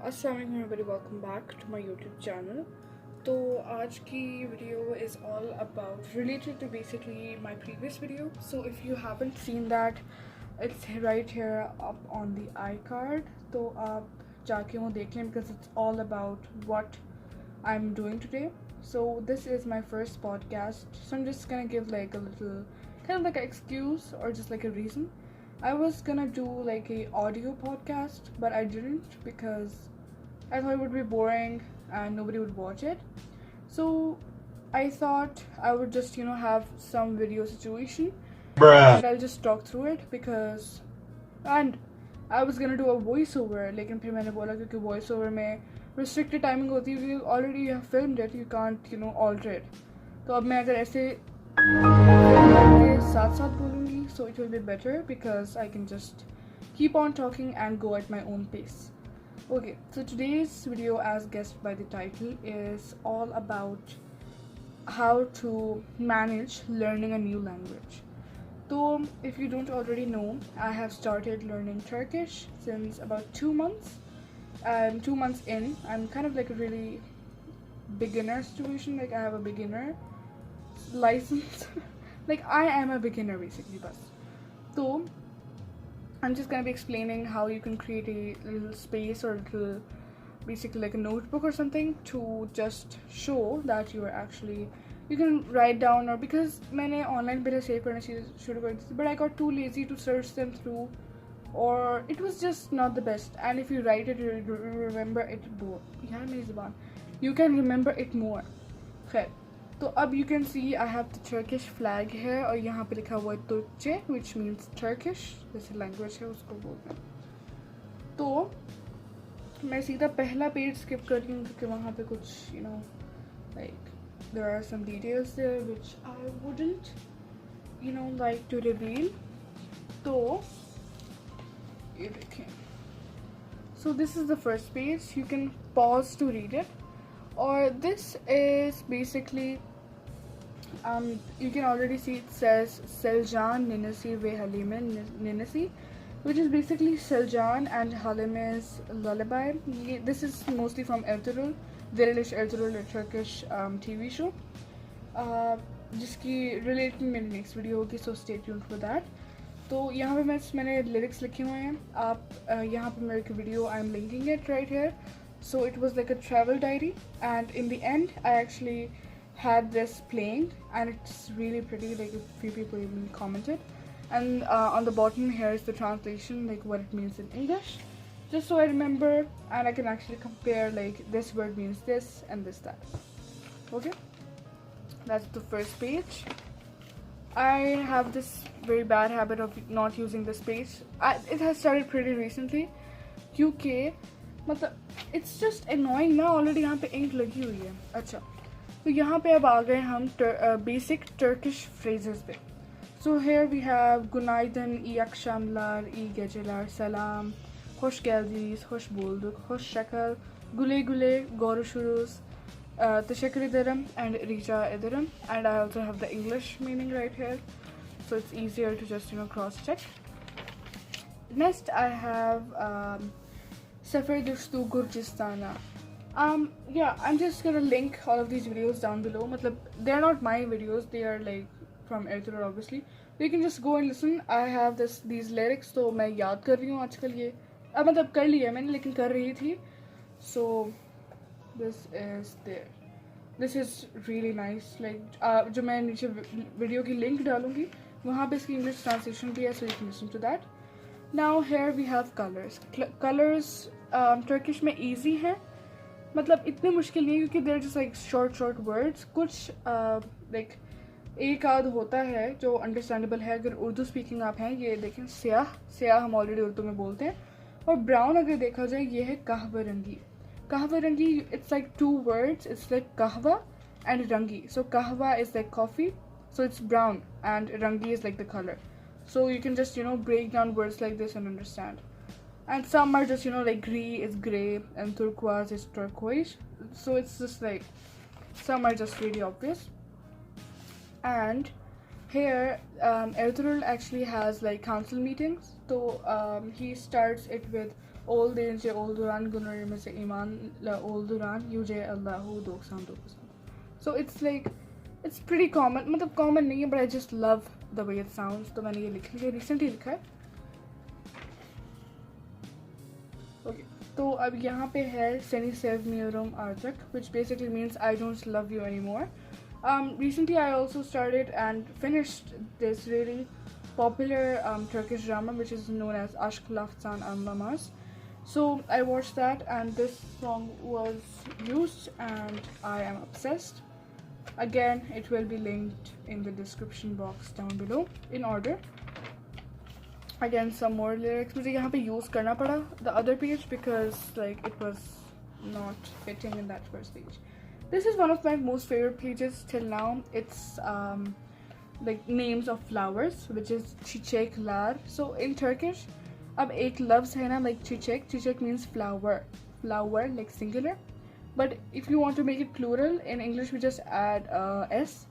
अस्सलाम वालेकुम everybody, welcome back to my YouTube channel. तो आज की video is all about related to basically my previous video. So if you haven't seen that, it's right here up on the iCard. तो आप जाके वो देख लें because it's all about what I'm doing today. So this is my first podcast. So I'm just gonna give like a little kind of like an excuse or just like a reason. I was gonna do like a audio podcast, but I didn't because I thought it would be boring and nobody would watch it. So I thought I would just have some video situation and I'll just talk through it because and I was gonna do a voiceover, लेकिन फिर मैंने बोला क्योंकि voiceover में restricted timing होती है क्योंकि already you have filmed it, you can't alter it. तो अब मैं अगर ऐसे के साथ साथ बोलूँगी, so it will be better because I can just keep on talking and go at my own pace. Okay, so today's video, as guessed by the title, is all about how to manage learning a new language. So if you don't already know, I have started learning Turkish since about 2 months. 2 months in, I'm kind of like a really beginner situation, like I have a beginner license. Like I am a beginner basically, bas. So I'm just gonna be explaining how you can create a little space or a little, basically like a notebook or something to just show that you are actually, you can write down, or because मैंने online पे save करना शुरू कर दी, but I got too lazy to search them through, or it was just not the best. And if you write it, you remember it more. यार मेरी ज़ुबान, you can remember it more. खैर, तो अब you can see I have the Turkish flag here और यहाँ पे लिखा हुआ है Turkce, which means Turkish, जैसे language है उसको बोलते हैं. तो मैं सीधा पहला पेज skip कर रही हूँ क्योंकि वहाँ पे कुछ like there are some details there which I wouldn't like to reveal. तो ये देखें. So this is the first page. You can pause to read it. Or this is basically you can already see it says Seljan Ninasi ve Halime Ninasi, which is basically Seljan and Halime's lullaby. This is mostly from Ertugrul, Dirilish Ertugrul, a Turkish TV show, जिसकी related मेरी next video होगी, so stay tuned for that. तो यहाँ पे मैंने lyrics लिखे हुए हैं. आप यहाँ पे मेरे video I am linking it right here. So it was like a travel diary, and in the end I actually had this playing and it's really pretty, like a few people even commented. And on the bottom here is the translation, like what it means in English, just so I remember and I can actually compare, like this word means this and this that. Okay, that's the first page. I have this very bad habit of not using this page. It has started pretty recently क्योंकि मतलब it's just annoying ना, already यहाँ पे ink लगी हुई है. अच्छा, तो यहाँ पे अब आ गए हम basic Turkish phrases पे. So here we have günaydın, iyi akşamlar, iyi geceler, selam, hoş geldiniz, hoş bulduk, hoşça kal, güle güle, görüşürüz, teşekkür ederim, and rica ederim. And I also have the English meaning right here, so it's easier to just cross check. Next I have Sefer Dushtu Gurjistana. Yeah, I'm just gonna link all of these videos down below. Matlab, they're not my videos, they are like from Ertugrul obviously. You can just go and listen. I have these lyrics, तो मैं याद कर रही हूँ आजकल ये. अब मतलब कर लिया मैंने, लेकिन कर रही थी. So this is there. This is really nice. Like जो मैं नीचे वीडियो की लिंक डालूँगी, वहाँ पे इसकी English translation भी है, so you can listen to that. Now here we have colors. Colors Turkish में easy है, मतलब इतने मुश्किल नहीं है क्योंकि they're just like short words. कुछ like एक आध होता है जो understandable है अगर उर्दू स्पीकिंग आप हैं. ये देखें, स्याह हम ऑलरेडी उर्दू में बोलते हैं. और ब्राउन अगर देखा जाए, ये है कहवा रंगी. it's like 2 words. It's like कहवा and rangi. So कहवा is like coffee, so it's brown, and rangi is like the color. So you can just break down words like this and understand. And some are just like gris is grey and turquoise is turquoise. So it's just like some are just really obvious. And here Ertugrul actually has like council meetings. So he starts it with Oldince olduran günlerimize imanla olduran yüce Allahu 99. So it's like, it's pretty common, मतलब common नहीं है, but I just love the way it sounds. तो मैंने ये लिख लिया, recently लिखा है. Okay, तो अब यहाँ पे है Seni sevmiyorum artık, which basically means I don't love you anymore. Recently I also started and finished this really popular Turkish drama which is known as Aşk Laftan Anlamaz. So I watched that and this song was used and I am obsessed. Again, it will be linked in the description box down below in order. Again, some more lyrics. मुझे यहाँ पे use करना पड़ा the other page because like it was not fitting in that first page. This is one of my most favorite pages till now. It's like names of flowers, which is çiçekler. So in Turkish, अब एक लफ्ज़ है ना, like çiçek. Çiçek means flower, flower like singular. But if you want to make it plural, in English we just add s.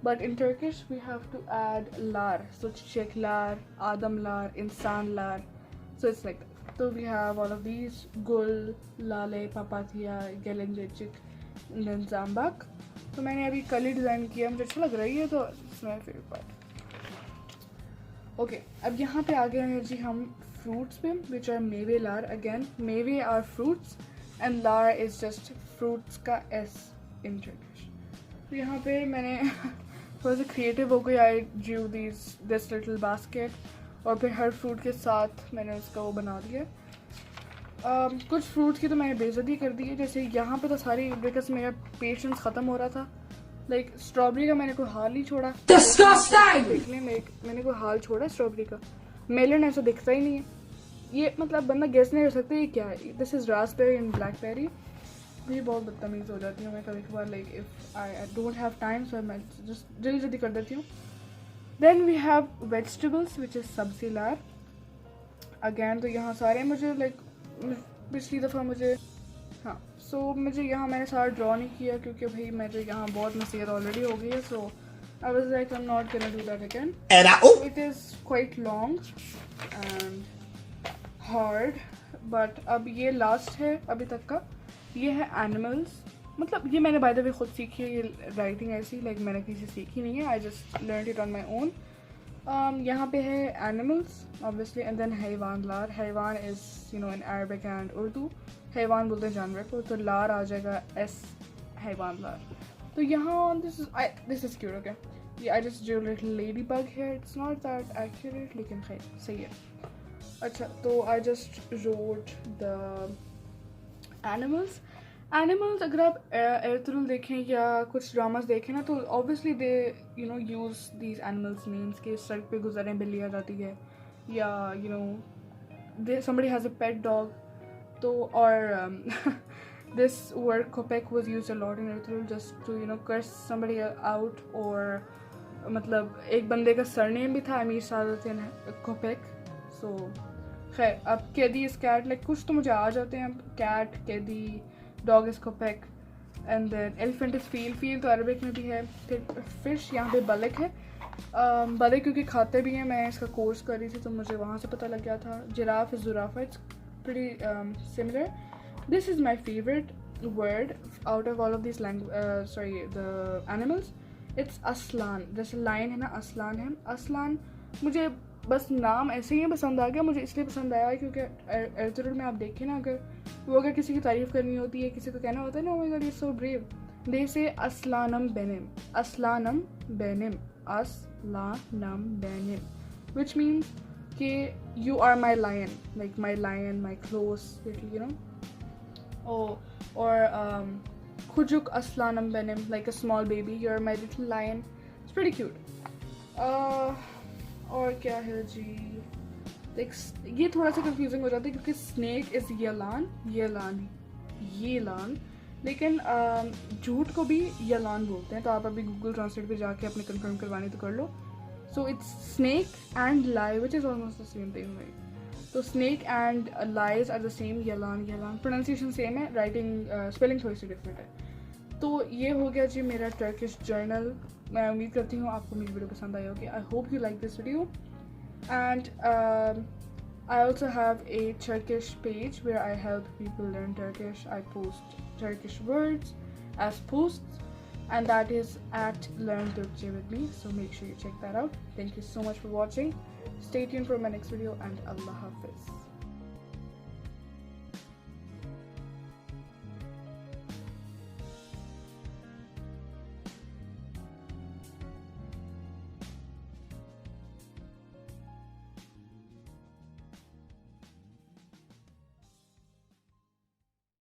But in Turkish we have to add lar. So çiçekler, adamlar, insanlar. So it's like that. So we have all of these: gul, lale, papatya, gelincik, and then zambak. तो मैंने अभी कल ही design किया, मुझे अच्छा लग रही है, तो it's my favourite part. Okay, अब यहाँ पे आ गए हैं जी हम फ्रूट्स पे, विच आर मेवे लार. अगेन मेवे आर फ्रूट्स एंड लार इज जस्ट फ्रूट्स का एस इन टर्किश. तो यहाँ पे मैंने थोड़ा सा क्रिएटिव हो गई. I drew this little basket और फिर हर फ्रूट के साथ मैंने उसका वो बना दिया. कुछ फ्रूट की तो मैंने बेइज्जती कर दी है, जैसे यहाँ पे तो सारी, बिकॉज मेरा पेशेंस ख़त्म हो रहा था. लाइक स्ट्रॉबेरी का मैंने कोई हाल नहीं छोड़ा. देख लें, मैंने कोई हाल छोड़ा स्ट्रॉबेरी का. मेलन ऐसा दिखता ही नहीं है. ये मतलब बंदा गेस नहीं कर सकता ये क्या है. This is raspberry and blackberry. भी बहुत बदतमीज़ हो जाती हूँ मैं कभी कभार. Like if I don't have time so मैं जस्ट जल्दी जल्दी कर देती हूँ. Then we have vegetables which is sabzi लार. अगैन तो यहाँ सारे मुझे लाइक पिछली दफ़ा मुझे मुझे यहाँ मैंने सारा ड्रॉ नहीं किया क्योंकि भाई मेरे यहाँ बहुत नसीहत ऑलरेडी हो गई है. So I was like I am not gonna do that again. It is quite long and hard. But अब ये लास्ट है अभी तक का. ये है एनिमल्स. मतलब ये मैंने बाय द वे खुद सीखी है. ये राइटिंग ऐसी लाइक मैंने किसी से सीखी नहीं है. I just learn it on my own. यहाँ पे है एनिमल्स ऑब्वियसली एंड देन हैवान लार. हैवान is you know in Arabic and Urdu. हैवान बोलते हैं जानवर को, तो लार आ जाएगा एस, हैवान लार. तो यहाँ दिस इज़ क्यूट. ओके, ये I just Drew little lady bug here. It's not that accurate लेकिन खैर सही है. अच्छा, तो I just wrote the animals. अगर आप एयरतुरुल देखें या कुछ ड्रामास देखें ना, तो obviously they you know use these animals names. के सड़क पे गुजरें बिल्ली आ जाती है, या you know somebody has a pet dog. तो और this word kopek was used a lot in Ertugrul just to you know curse somebody out. और मतलब एक बंदे का सरनेम भी था अमीर सादतिन कोपेक. सो खैर, अब कैदी इज़ कैट. लाइक कुछ तो मुझे आ जाते हैं. कैट, कैदी, डॉग इज़ कोपेक एंड देन एलिफेंट इज़ फील. फील तो अरबिक में भी है. फिर फिश यहाँ पे बलक है. बलक क्योंकि खाते भी हैं, मैं इसका कोर्स कर रही थी तो मुझे वहाँ से पता लग गया था. जिराफ इज़ जुराफा. It's pretty similar. This is my favorite word out of all of these the animals. It's aslan. जैसे lion है ना, aslan है. aslan मुझे बस नाम ऐसे ही पसंद आ गया. मुझे इसलिए पसंद आया क्योंकि एर्तुगरुल में आप देखें ना, अगर किसी की तारीफ़ करनी होती है, किसी को कहना होता है ना, oh my god you're so brave, they say aslanam benim. aslanam benim. aslanam benim, which means कि you are my lion, like my lion, my close little, you know. Or Kujuk aslanam benim, like a small baby, you're my little lion. It's pretty cute. और क्या है जी, like ये थोड़ा सा confusing हो जाता है क्योंकि snake is येलान, लेकिन झूठ को भी येलान बोलते हैं. तो आप अभी गूगल ट्रांसलेट पे जाके अपने कंफर्म करवानी तो कर लो. So it's snake and lie, which is almost the same thing, right? So snake and lies are the same. yalan. Pronunciation same है, writing spelling थोड़ी सी different है. तो ये हो गया जी मेरा टर्किश जर्नल. मैं उम्मीद करती हूँ आपको मेरी वीडियो पसंद आई होगी. I hope you like this video and I also have a Turkish page where I help people learn Turkish. I post Turkish words as posts, and that is at Learn Turkcey with me. So make sure you check that out. Thank you so much for watching. Stay tuned for my next video, and Allah Hafiz.